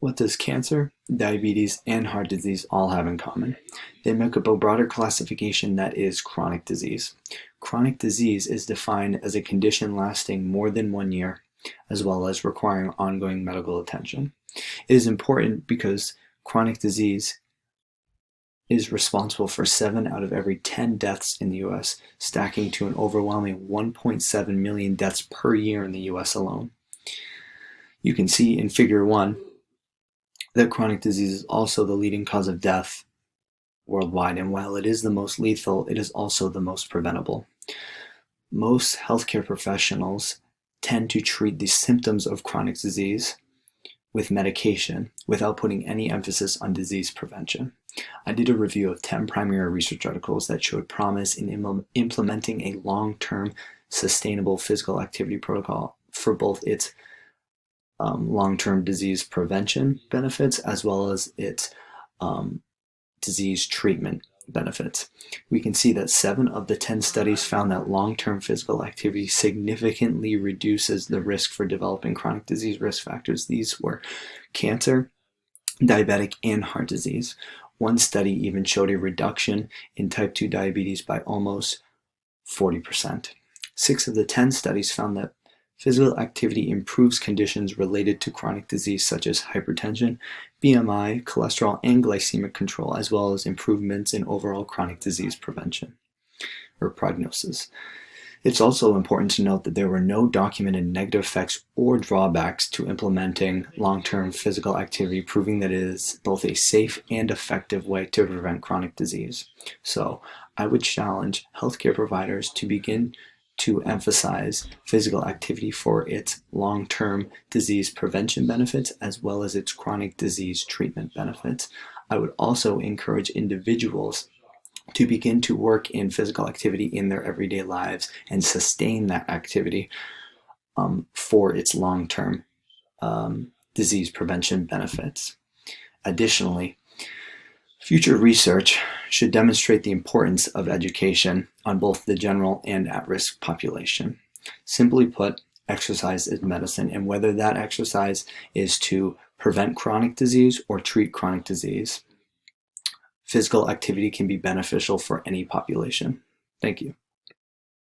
What does cancer, diabetes, and heart disease all have in common? They make up a broader classification that is chronic disease. Chronic disease is defined as a condition lasting more than 1 year, as well as requiring ongoing medical attention. It is important because chronic disease is responsible for 7 out of every 10 deaths in the US, stacking to an overwhelming 1.7 million deaths per year in the US alone. You can see in Figure 1 that chronic disease is also the leading cause of death worldwide, and while it is the most lethal, it is also the most preventable. Most healthcare professionals tend to treat the symptoms of chronic disease with medication without putting any emphasis on disease prevention. I did a review of 10 primary research articles that showed promise in implementing a long-term sustainable physical activity protocol for both its long-term disease prevention benefits as well as its disease treatment benefits. We can see that 7 of the 10 studies found that long-term physical activity significantly reduces the risk for developing chronic disease risk factors. These were cancer, diabetic, and heart disease. One study even showed a reduction in type 2 diabetes by almost 40%. 6 of the 10 studies found that physical activity improves conditions related to chronic disease such as hypertension, BMI, cholesterol, and glycemic control, as well as improvements in overall chronic disease prevention or prognosis. It's also important to note that there were no documented negative effects or drawbacks to implementing long-term physical activity, proving that it is both a safe and effective way to prevent chronic disease. So I would challenge healthcare providers to begin to emphasize physical activity for its long-term disease prevention benefits as well as its chronic disease treatment benefits. I would also encourage individuals to begin to work in physical activity in their everyday lives and sustain that activity for its long-term disease prevention benefits. Additionally, future research should demonstrate the importance of education on both the general and at-risk population. Simply put, exercise is medicine, and whether that exercise is to prevent chronic disease or treat chronic disease, physical activity can be beneficial for any population. Thank you.